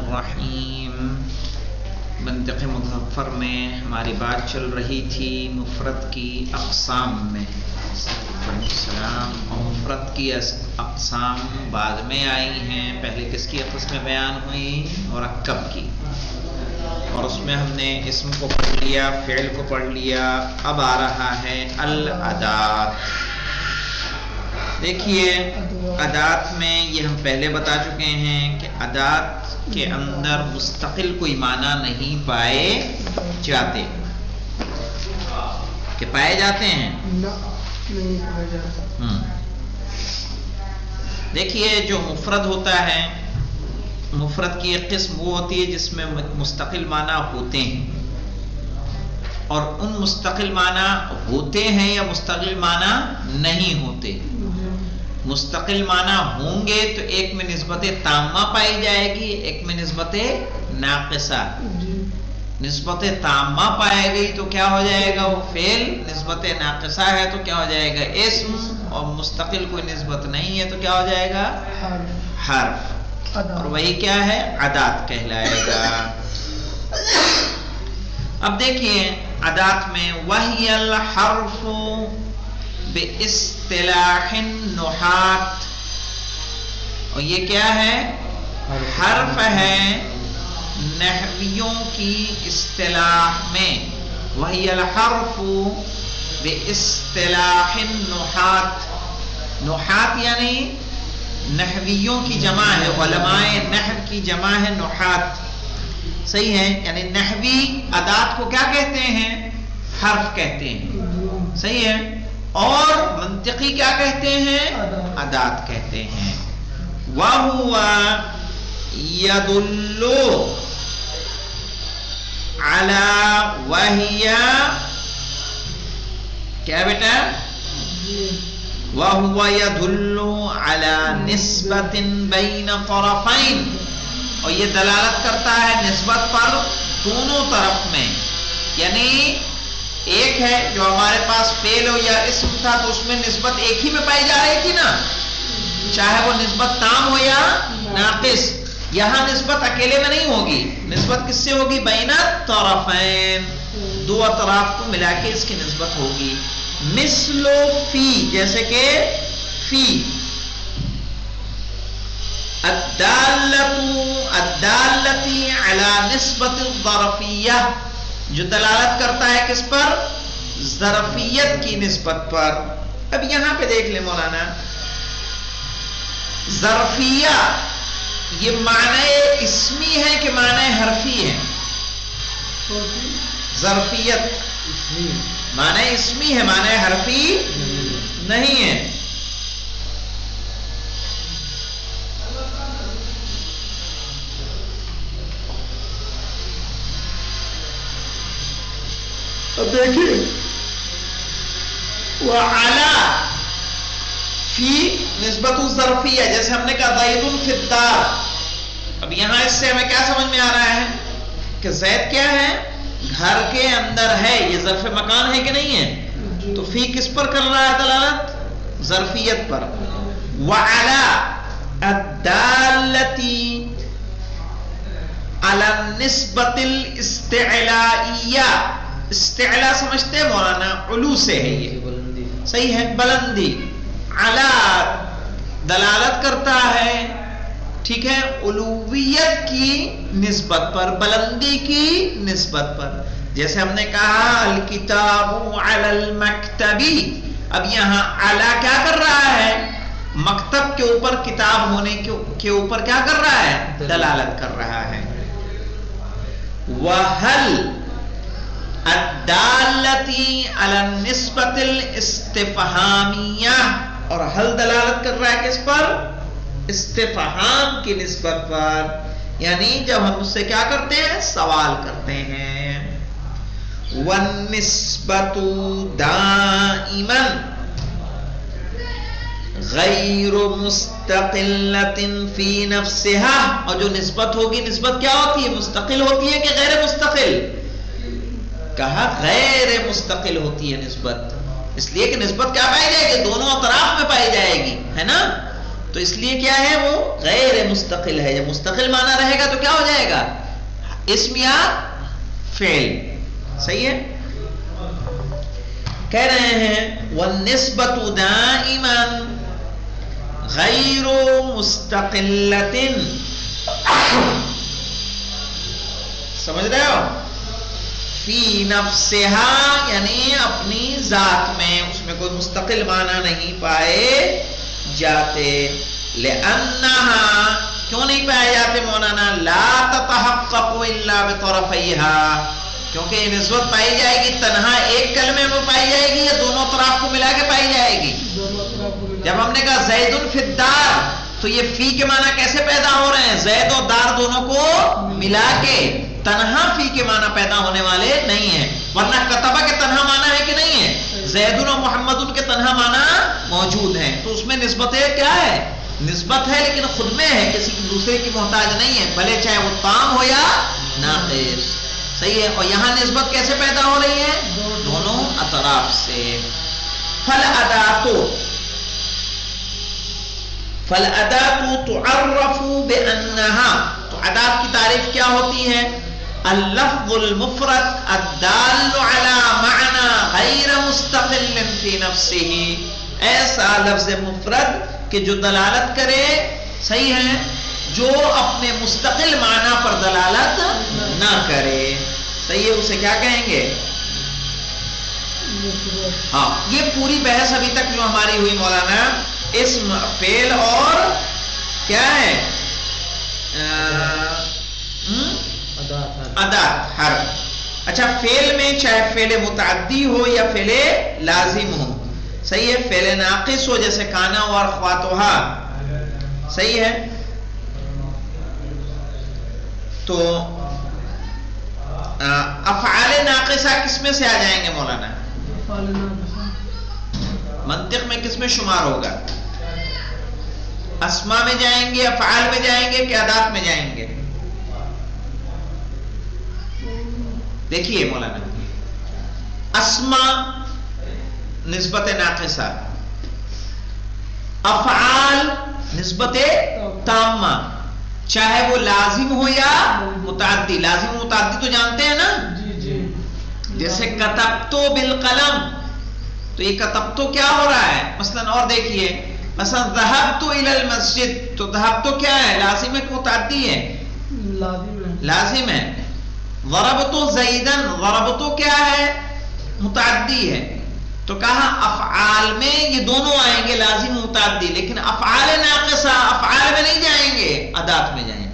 الرحیم. منطق مظفر میں ہماری بات چل رہی تھی مفرد کی اقسام میں. السلام. اور مفرد کی اقسام بعد میں آئی ہیں. پہلے کس کی قسمیں بیان ہوئی؟ مرکب کی. اور اس میں ہم نے اسم کو پڑھ لیا، فعل کو پڑھ لیا. اب آ رہا ہے الادات. دیکھیے ادات میں یہ ہم پہلے بتا چکے ہیں کہ ادات کے اندر مستقل کوئی معنی نہیں پائے جاتے. کہ پائے جاتے ہیں؟ نہیں پائے جاتے. دیکھیے جو مفرد ہوتا ہے، مفرد کی ایک قسم وہ ہوتی ہے جس میں مستقل معنی ہوتے ہیں، اور ان مستقل معنی ہوتے ہیں یا مستقل معنی نہیں ہوتے. مستقل معنی ہوں گے تو ایک میں نسبت تامہ پائی جائے گی، ایک میں نسبت ناقصہ. نسبت تامہ پائے گئی تو کیا ہو جائے گا؟ وہ فعل. نسبت ناقصہ ہے تو کیا ہو جائے گا؟ اسم. اور مستقل کوئی نسبت نہیں ہے تو کیا ہو جائے گا؟ حرف. اور وہی کیا ہے؟ ادات کہلائے گا. اب دیکھیے ادات میں وہی الحرف باصطلاح النحات. اور یہ کیا ہے؟ حرف ہے نحویوں کی اصطلاح میں. وہی الحرف باصطلاح النحات. نحات یعنی نحویوں کی جمع ہے، علماء نحو کی جمع ہے نحات. صحیح ہے؟ یعنی نحوی ادات کو کیا کہتے ہیں؟ حرف کہتے ہیں. صحیح ہے؟ اور منطقی کیا کہتے ہیں؟ ادات کہتے ہیں. وَهُوَ يَدُلُّ عَلَى وَهِيَ کیا بیٹا؟ وَهُوَ يَدُلُّ عَلَى نِسْبَةٍ بَيْنَ طَرَفَيْنِ. اور یہ دلالت کرتا ہے نسبت پر دونوں طرف میں. یعنی ایک ہے جو ہمارے پاس فعل ہو یا اسم تھا تو اس میں نسبت ایک ہی میں پائی جا رہی تھی نا، چاہے وہ نسبت تام ہو یا ناقص. یہاں نسبت اکیلے میں نہیں ہوگی، نسبت کس سے ہوگی؟ بین الطرفین، دو اطراف کو ملا کے اس کی نسبت ہوگی. مثل فی، جیسے کہ فی. الدالتی علی نسبت الظرفیہ، جو دلالت کرتا ہے کس پر؟ ظرفیت کی نسبت پر. اب یہاں پہ دیکھ لیں مولانا، ظرفیہ یہ معنی اسمی ہے کہ معنی حرفی ہے؟ ظرفیت معنی اسمی ہے، معنی حرفی نہیں ہے. اب دیکھیے وَعَلَى فی نسبت الظرفیہ، جیسے ہم نے کہا زید فی الدار. اب یہاں اس سے ہمیں کیا سمجھ میں آ رہا ہے کہ زید کیا ہے؟ گھر کے اندر ہے. یہ ظرف مکان ہے کہ نہیں ہے؟ تو فی کس پر کر رہا ہے دلالت؟ ظرفیت پر. وَعَلَى الدالة عَلَى النسبة الاستعلائیہ. استعلا سمجھتے ہیں مولانا؟ علو سے ہے یہ. صحیح ہے؟ بلندی. علا دلالت کرتا ہے، ٹھیک ہے، علویت کی نسبت پر، بلندی کی نسبت پر. جیسے ہم نے کہا الکتاب علی المکتبی. اب یہاں علا کیا کر رہا ہے؟ مکتب کے اوپر کتاب ہونے کے اوپر کیا کر رہا ہے؟ دلالت کر رہا ہے. وَهَلْ الدالتی علی النسبۃ الاستفہامیہ. اور حل دلالت کر رہا ہے کس پر؟ استفہام کی نسبت پر. یعنی جب ہم اس سے کیا کرتے ہیں؟ سوال کرتے ہیں. والنسبۃ دائما غیر مستقلۃ فی نفسها. اور جو نسبت ہوگی، نسبت کیا ہوتی ہے؟ مستقل ہوتی ہے کہ غیر مستقل؟ کہا غیر مستقل ہوتی ہے نسبت. اس لیے کہ نسبت کیا پائی جائے گی؟ دونوں اطراف میں پائی جائے گی، ہے نا. تو تو اس لیے کیا ہے وہ غیر مستقل ہے. جب مستقل معنی رہے گا تو کیا ہو جائے گا؟ اسم یا فعل. صحیح ہے. کہہ رہے ہیں والنسبة دائما غیر مستقلۃ. سمجھ رہے ہو؟ فی نفسها یعنی اپنی ذات میں، اس میں کوئی مستقل معنی نہیں پائے جاتے. لأنها کیوں نہیں پائے جاتے مولانا؟ لا تتحقق الا بطرفیها، کیونکہ یہ نسبت پائی جائے گی تنہا ایک کلمے میں پائی جائے گی یا دونوں طرف کو ملا کے پائی جائے گی؟ جب ہم نے کہا زید فی الدار تو یہ فی کے معنی کیسے پیدا ہو رہے ہیں؟ زید اور دار دونوں کو ملا کے. تنہا فی کے معنی پیدا ہونے والے نہیں ہیں، ورنہ کتبہ کے تنہا معنی ہے کہ نہیں ہے؟ زید و محمد کے تنہا معنی موجود ہیں. تو اس میں نسبت کیا ہے؟ نسبت ہے لیکن خود میں ہے، کسی دوسرے کی محتاج نہیں ہے، بھلے چاہے وہ تام ہو یا ناقص. صحیح ہے. اور یہاں نسبت کیسے پیدا ہو رہی ہے؟ دونوں اطراف سے. فالادات تعرف بانها، تو ادات کی تعریف کیا ہوتی ہے؟ اللفظ المفرد الدال على معنى غیر مستقل فی نفسه، ایسا لفظ مفرد کہ جو دلالت کرے، صحیح ہے، جو اپنے مستقل معنی پر دلالت نہ کرے. صحیح ہے. اسے کیا کہیں گے؟ ہاں، یہ پوری بحث ابھی تک جو ہماری ہوئی مولانا، اسم، فعل اور کیا ہے؟ ادات، حرف. اچھا، فعل میں چاہے فعل متعدی ہو یا فعل لازم ہو، صحیح ہے، فعل ناقص ہو جیسے کانا اور اخواتها، صحیح ہے، تو افعال ناقصہ کس میں سے آ جائیں گے مولانا؟ منطق میں کس میں شمار ہوگا؟ اسماء میں جائیں گے، افعال میں جائیں گے کہ ادات میں جائیں گے؟ دیکھیے مولانا، اسماء نسبت ناقصہ، افعال نسبت تامہ، چاہے وہ لازم ہو یا متعدی. لازم و متعدی تو جانتے ہیں نا؟ جیسے کتبتو بالقلم، تو یہ کتبتو کیا ہو رہا ہے مثلا؟ اور دیکھیے مثلا ذهبت الى المسجد، تو ذهبتو کیا ہے؟ لازم ہے کہ متعدی ہے؟ لازم ہے. ضربتو زیدن، ضربتو کیا ہے؟ متعدی ہے. تو کہا افعال میں یہ دونوں آئیں گے، لازم متعدی، لیکن افعال ناقصہ افعال میں نہیں جائیں گے، ادات میں جائیں گے.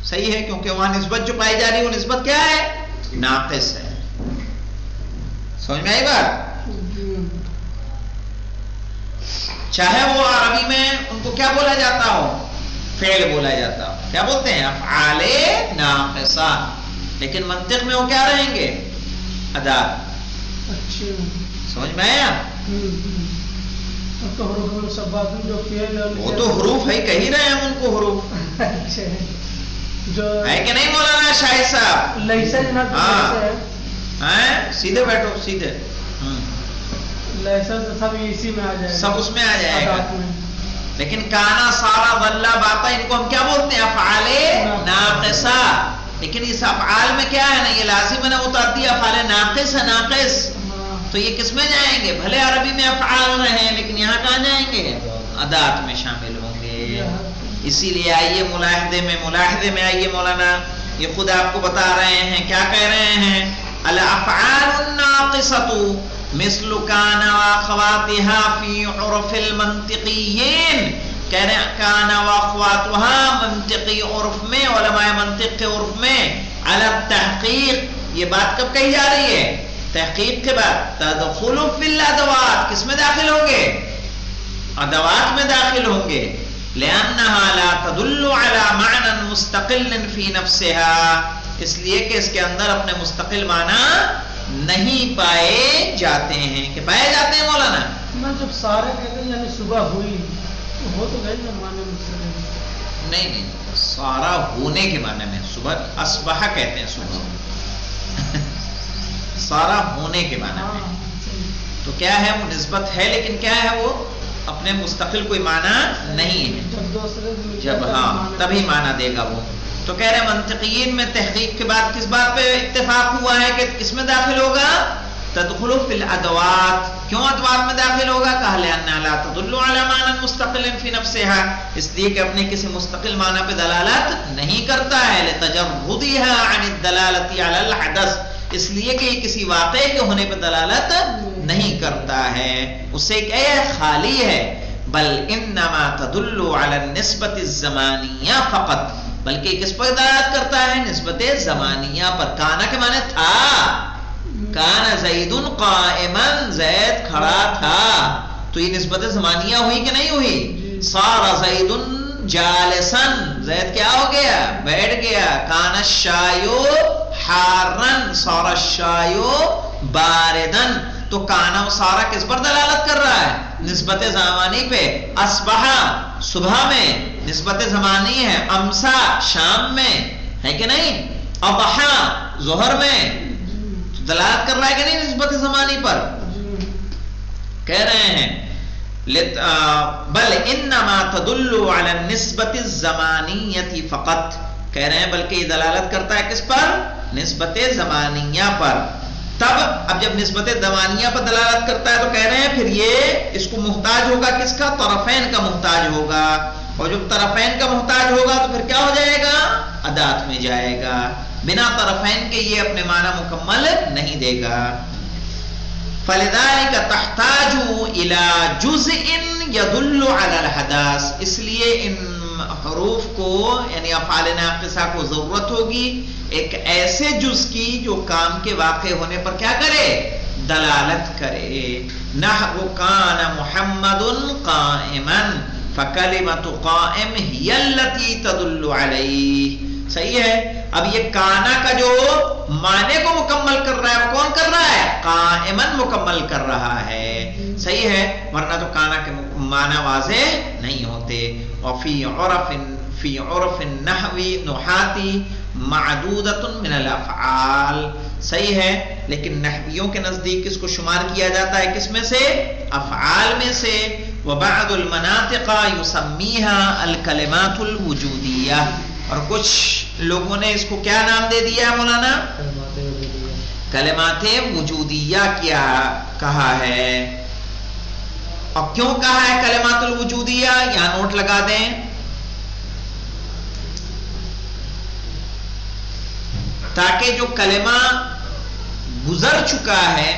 صحیح ہے، کیونکہ وہاں نسبت جو پائی جا رہی ہے وہ نسبت کیا ہے؟ ناقص ہے. سمجھ میں آئی بات؟ چاہے وہ عربی میں ان کو کیا بولا جاتا ہو؟ فعل بولا جاتا ہو. کیا بولتے ہیں؟ افعال ناقصہ. لیکن منطق میں وہ کیا رہیں گے؟ ادات. سمجھ میں آیا؟ وہ تو حروف ہے، کہہ رہے ہیں ہم ان کو حروف ہے کہ نہیں مولانا شاہد صاحب؟ ہاں، سیدھے بیٹھو، سیدھے. سب اس میں آ جائے گا. لیکن کانا، سارا، ظلا، باتا، ان کو ہم کیا بولتے ہیں؟ افعال ناقصہ. لیکن اس افعال میں کیا ہے نا؟ یہ لازم ہے نا متعدی، افعال ناقص ہے، ناقص. تو یہ کس میں جائیں گے؟ بھلے عربی میں افعال رہیں لیکن یہاں کہاں جائیں گے؟ ادات میں شامل ہوں گے. اسی لیے آئیے ملاحظے میں آئیے مولانا، یہ خود آپ کو بتا رہے ہیں. کیا کہہ رہے ہیں؟ الافعال الناقصۃ مثل کان واخواتها فی عرف المنطقیین. کہہ رہے ہیں کان واخواتها منطقی عرف میں، علماء منطق کے عرف میں، علی التحقیق. یہ بات کب کہی جا رہی ہے؟ تحقیق کے بعد. تدخل فی الادوات، کس میں داخل ہوں گے؟ ادوات میں داخل ہوں گے. لأنها لا تدل على معنى مستقل في نفسها، اس لیے کہ اس کے اندر اپنے مستقل معنی نہیں پائے جاتے ہیں. کہ پائے جاتے ہیں مولانا؟ جب سارے کہتے ہیں یعنی صبح ہوئی تو ہو تو گئی نا معنی مستقل. نہیں، سارا ہونے کے معنی میں. صبح اصبح کہتے ہیں صبح، سارا ہونے کے معنی میں. تو کیا ہے وہ؟ نسبت ہے، لیکن کیا ہے وہ؟ اپنے مستقل کوئی معنی نہیں ہے. جب دوسرے میں جب ہاں تبھی معنی دے گا وہ. تو کہہ رہے منطقین میں تحقیق کے بعد کس بات پہ اتفاق ہوا ہے کہ کس میں داخل ہوگا؟ تدخل فی الادوات. کیوں ادوات میں داخل ہوگا؟ کہا لأنها لا تدل على معنى مستقل فی نفسها، اس لیے کہ اپنے کسی مستقل معنی پہ دلالت نہیں کرتا ہے. لتجردها عن الدلالة على الحدث، اس لیے کہ یہ کسی واقعے کے ہونے پہ دلالت نہیں کرتا ہے، اس سے کیا ہے؟ خالی ہے. بل انما تدل على النسبة الزمانیہ فقط، بلکہ کس پر دلالت کرتا ہے؟ نسبت زمانیہ پر. کانا کے معنی تھا، کانا زید قائما، زید کھڑا تھا، تو یہ نسبت زمانیہ ہوئی کہ نہیں ہوئی؟ صار زید جالسا، زید کیا ہو گیا؟ بیٹھ گیا. کانا الشایو حارا، صار الشایو باردا. تو کانا و سارا کس پر دلالت کر رہا ہے؟ نسبت زمانی پہ. اصبح صبح میں نسبت زمانی ہے، امسا شام میں ہے کہ نہیں، اضحا ظہر میں، دلالت کر رہا ہے کہ نہیں نسبت زمانی پر؟ کہہ رہے ہیں بل انما تدل على النسبة الزمانیة فقط، کہہ رہے ہیں بلکہ یہ دلالت کرتا ہے کس پر؟ نسبت زمانیہ پر. تب اب جب نسبت زمانیہ پر دلالت کرتا ہے تو کہہ رہے ہیں پھر یہ اس کو محتاج ہوگا کس کا؟ طرفین کا محتاج ہوگا، اور جب طرفین کا محتاج ہوگا تو پھر کیا ہو جائے گا؟ ادات میں جائے گا. بنا طرفین کے یہ اپنے معنی مکمل نہیں دے گا. فَلِذَلِكَ تَحْتَاجُ إِلَى جُزْءٍ يَدُلُّ عَلَى الْحَدَاثِ، اس لیے ان حروف کو یعنی افعال ناقصہ کو ضرورت ہوگی ایک ایسے جز کی جو کام کے واقع ہونے پر کیا کرے؟ دلالت کرے. نحو کان محمد قائما فکلمۃ قائم ہی التی تدل علیہ. صحیح ہے. اب یہ کانا کا جو معنی کو مکمل کر رہا ہے وہ کون کر رہا ہے؟ قائمن مکمل کر رہا ہے. صحیح ہے، ورنہ تو کانا کے معنی واضح نہیں ہوتے. وفی عرف النحو نحاتی معدودۃ من الافعال. صحیح ہے، لیکن نحویوں کے نزدیک کس کو شمار کیا جاتا ہے؟ کس میں سے؟ افعال میں سے. وبعض المناطق یسمیها الکلمات الوجودیہ، اور کچھ لوگوں نے اس کو کیا نام دے دیا ہے مولانا؟ کلمات وجودیہ کیا کہا ہے. اور کیوں کہا ہے کلمات الوجودیہ؟ یہاں نوٹ لگا دیں. تاکہ جو کلمہ گزر چکا ہے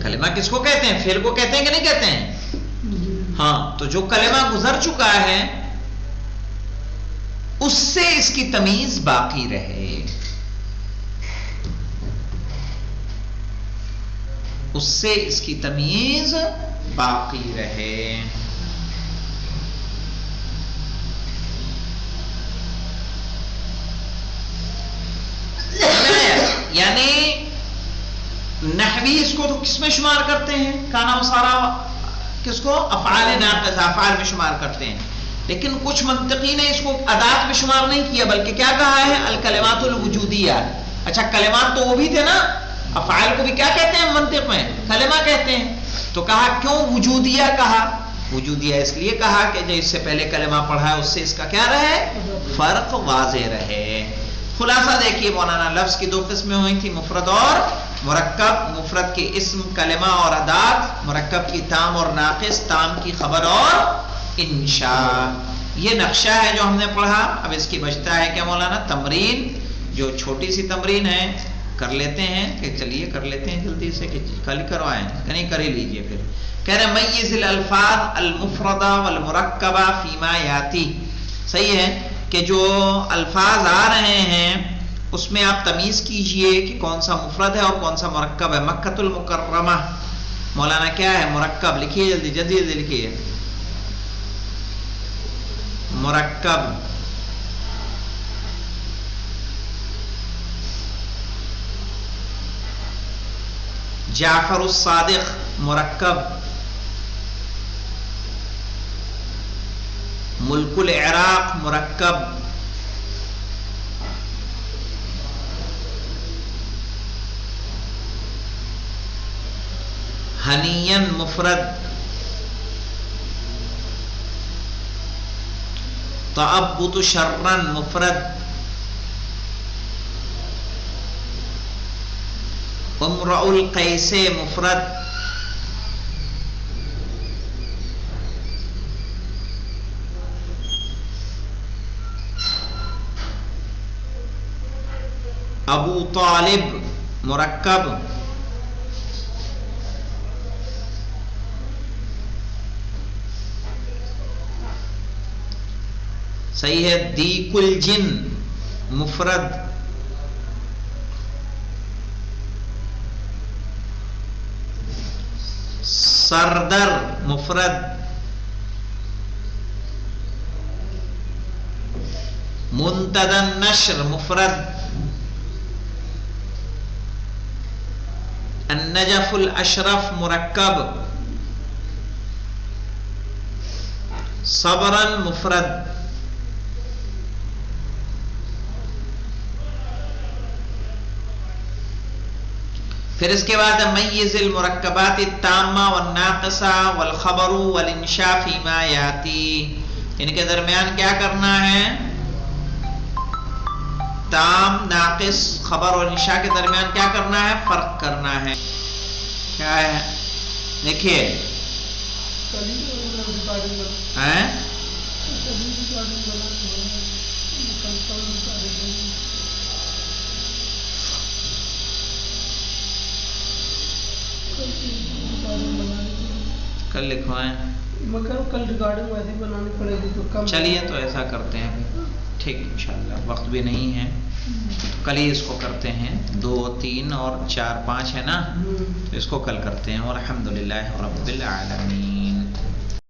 کلمہ کس کو کہتے ہیں؟ فعل کو کہتے ہیں کہ نہیں کہتے ہیں؟ ہاں، تو جو کلمہ گزر چکا ہے اس سے اس کی تمیز باقی رہے، اس سے اس کی تمیز باقی رہے. یعنی نحوی اس کو تو کس میں شمار کرتے ہیں؟ کانا و سارا کس کو؟ افعال ناقصہ، افعال میں شمار کرتے ہیں. لیکن کچھ منطقی نے اس کو ادات میں شمار نہیں کیا، بلکہ کیا کہا ہے؟ الکلمات الوجودیہ. اچھا، کلمات تو وہ بھی تھے نا، افعال کو بھی کیا کہتے ہیں منطق میں؟ کلمہ کہتے ہیں. تو کہا کیوں وجودیہ کہا؟ وجودیہ اس لیے کہا کہ جو اس سے پہلے کلمہ پڑھا ہے اس سے اس کا کیا رہے؟ فرق واضح رہے. خلاصہ دیکھیے مولانا، لفظ کی دو قسمیں ہوئی تھی، مفرد اور مرکب. مفرد کے اسم، کلمہ اور ادات، مرکب کی تام اور ناقص، تام کی خبر اور انشاء. یہ نقشہ ہے جو ہم نے پڑھا. اب اس کی بچتا ہے کیا مولانا؟ تمرین، جو چھوٹی سی تمرین ہے کر لیتے ہیں کہ چلیے کر لیتے ہیں جلدی سے کہ کل کروائیں کہ نہیں کر ہی لیجئے. پھر کہہ رہے میز الالفاظ المفردہ والمرکبہ فیما یاتی. صحیح ہے کہ جو الفاظ آ رہے ہیں اس میں آپ تمیز کیجئے کہ کون سا مفرد ہے اور کون سا مرکب ہے. مکۃ المکرمہ مولانا کیا ہے؟ مرکب. لکھیے جلدی جلدی جلدی لکھیے. مرکب. جعفر الصادق مرکب. ملک العراق مرکب، ہنین مفرد، تعبد شرن مفرد، امرؤ القیس مفرد، ابو طالب مرکب، صحیح ہے، دیک الجن مفرد، سردر مفرد، منتدى النشر مفرد، النجف الاشرف مرکب، صبرا مفرد، پھر اس کے بعد میز المرکبات التامہ والناقصہ والخبر والانشاء فیما یاتی، ان کے درمیان کیا کرنا ہے؟ تام، ناقص، خبر اور انشاء کے درمیان کیا کرنا ہے؟ فرق کرنا ہے. کیا ہے؟ دیکھیے کل لکھوائیں، مگر کل ریکارڈنگ ویسے بنانی پڑے گی تو کم. چلیے تو ایسا کرتے ہیں، ٹھیک انشاءاللہ، وقت بھی نہیں ہے، کل ہی اس کو کرتے ہیں. 2 3 اور 4 5 ہے نا، تو اس کو کل کرتے ہیں. والحمدللہ رب العالمین.